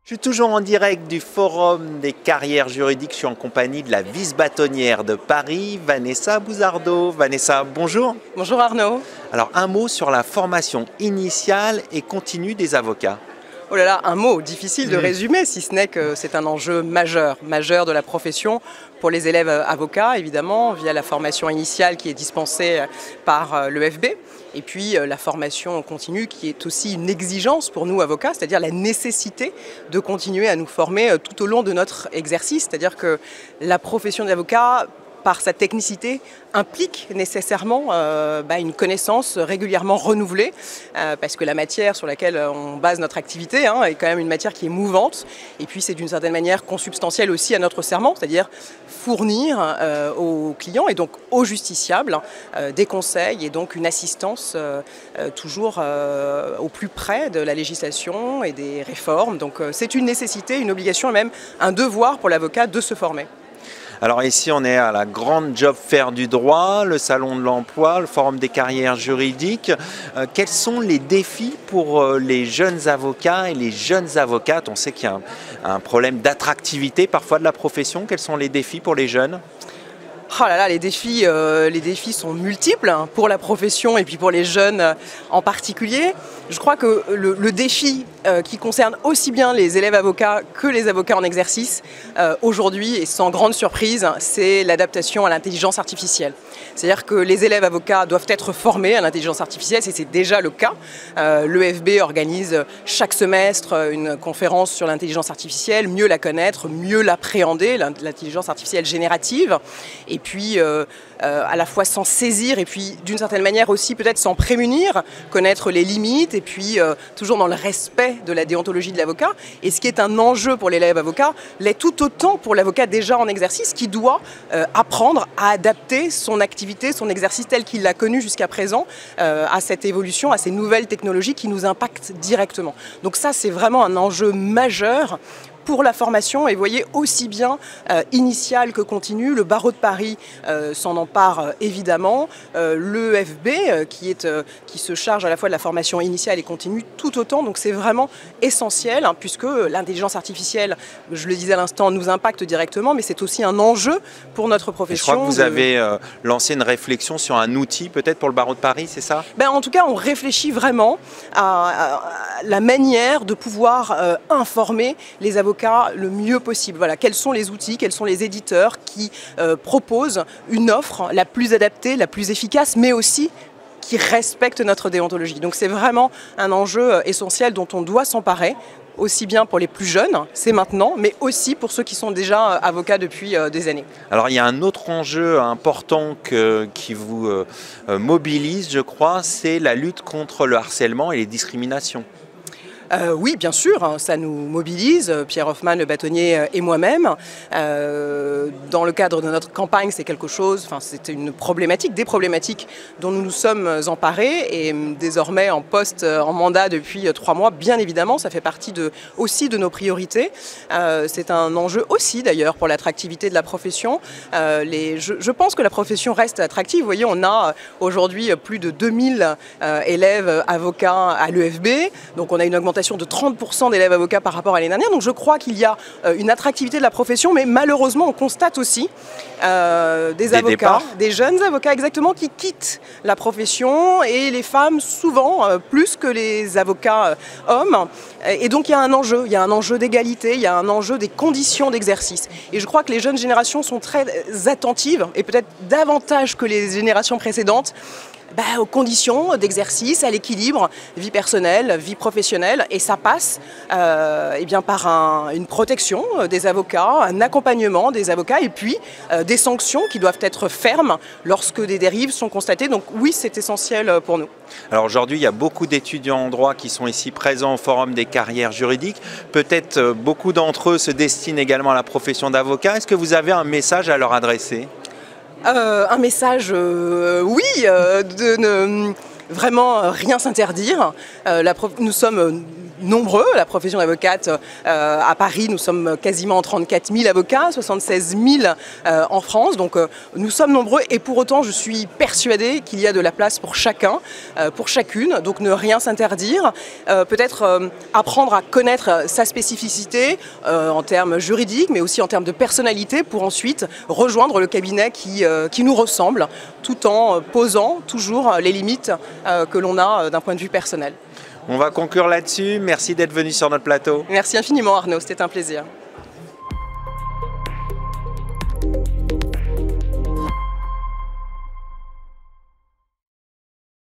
Je suis toujours en direct du Forum des carrières juridiques. Je suis en compagnie de la vice-bâtonnière de Paris, Vanessa Bouzardeau. Vanessa, bonjour. Bonjour Arnaud. Alors un mot sur la formation initiale et continue des avocats. Oh là là, un mot difficile de résumer, si ce n'est que c'est un enjeu majeur de la profession pour les élèves avocats, évidemment, via la formation initiale qui est dispensée par l'EFB. Et puis la formation continue qui est aussi une exigence pour nous avocats, c'est-à-dire la nécessité de continuer à nous former tout au long de notre exercice. C'est-à-dire que la profession d'avocat, par sa technicité, implique nécessairement une connaissance régulièrement renouvelée, parce que la matière sur laquelle on base notre activité est quand même une matière qui est mouvante, et puis c'est d'une certaine manière consubstantielle aussi à notre serment, c'est-à-dire fournir aux clients et donc aux justiciables des conseils et donc une assistance toujours au plus près de la législation et des réformes. Donc c'est une nécessité, une obligation et même un devoir pour l'avocat de se former. Alors ici on est à la grande job fair du droit, le salon de l'emploi, le forum des carrières juridiques. Quels sont les défis pour les jeunes avocats et les jeunes avocates? On sait qu'il y a un problème d'attractivité parfois de la profession. Quels sont les défis pour les jeunes? Oh là là, les défis sont multiples pour la profession et puis pour les jeunes en particulier. Je crois que le défi qui concerne aussi bien les élèves avocats que les avocats en exercice aujourd'hui, et sans grande surprise, c'est l'adaptation à l'intelligence artificielle. C'est-à-dire que les élèves avocats doivent être formés à l'intelligence artificielle, et c'est déjà le cas. L'EFB organise chaque semestre une conférence sur l'intelligence artificielle, mieux la connaître, mieux l'appréhender, l'intelligence artificielle générative. Et puis à la fois s'en saisir et puis d'une certaine manière aussi peut-être s'en prémunir, connaître les limites et puis toujours dans le respect de la déontologie de l'avocat. Et ce qui est un enjeu pour l'élève avocat l'est tout autant pour l'avocat déjà en exercice qui doit apprendre à adapter son activité, son exercice tel qu'il l'a connu jusqu'à présent à cette évolution, à ces nouvelles technologies qui nous impactent directement. Donc ça c'est vraiment un enjeu majeur pour la formation, et vous voyez aussi bien initiale que continue. Le barreau de Paris s'en empare évidemment, l'EFB qui se charge à la fois de la formation initiale et continue tout autant, donc c'est vraiment essentiel puisque l'intelligence artificielle, je le disais à l'instant, nous impacte directement, mais c'est aussi un enjeu pour notre profession. Je crois que vous avez lancé une réflexion sur un outil peut-être pour le barreau de Paris, c'est ça? En tout cas, on réfléchit vraiment à la manière de pouvoir informer les avocats le mieux possible. Voilà, quels sont les outils, quels sont les éditeurs qui proposent une offre la plus adaptée, la plus efficace, mais aussi qui respecte notre déontologie. Donc c'est vraiment un enjeu essentiel dont on doit s'emparer, aussi bien pour les plus jeunes, c'est maintenant, mais aussi pour ceux qui sont déjà avocats depuis des années. Alors il y a un autre enjeu important qui vous mobilise, je crois, c'est la lutte contre le harcèlement et les discriminations. Oui, bien sûr, ça nous mobilise, Pierre Hoffman, le bâtonnier, et moi-même. Dans le cadre de notre campagne, c'est quelque chose, c'est une problématique, des problématiques dont nous nous sommes emparés, et désormais en poste, en mandat depuis 3 mois, bien évidemment, ça fait partie aussi de nos priorités. C'est un enjeu aussi d'ailleurs pour l'attractivité de la profession. Je pense que la profession reste attractive. Vous voyez, on a aujourd'hui plus de 2000 élèves avocats à l'EFB, donc on a une augmentation de 30% d'élèves avocats par rapport à l'année dernière. Donc je crois qu'il y a une attractivité de la profession, mais malheureusement on constate aussi des avocats, des jeunes avocats exactement, qui quittent la profession, et les femmes souvent plus que les avocats hommes. Et donc il y a un enjeu d'égalité, il y a un enjeu des conditions d'exercice. Et je crois que les jeunes générations sont très attentives, et peut-être davantage que les générations précédentes, aux conditions d'exercice, à l'équilibre, vie personnelle, vie professionnelle, et ça passe par une protection des avocats, un accompagnement des avocats, et puis des sanctions qui doivent être fermes lorsque des dérives sont constatées. Donc oui, c'est essentiel pour nous. Alors aujourd'hui, il y a beaucoup d'étudiants en droit qui sont ici présents au Forum des carrières juridiques. Peut-être beaucoup d'entre eux se destinent également à la profession d'avocat. Est-ce que vous avez un message à leur adresser ? Un message, oui, de ne vraiment rien s'interdire. Nous sommes nombreux. La profession d'avocate à Paris, nous sommes quasiment 34 000 avocats, 76 000 en France. Donc nous sommes nombreux et pour autant je suis persuadée qu'il y a de la place pour chacun, pour chacune. Donc ne rien s'interdire, peut-être apprendre à connaître sa spécificité en termes juridiques mais aussi en termes de personnalité pour ensuite rejoindre le cabinet qui nous ressemble tout en posant toujours les limites que l'on a d'un point de vue personnel. On va conclure là-dessus. Merci d'être venu sur notre plateau. Merci infiniment Arnaud, c'était un plaisir.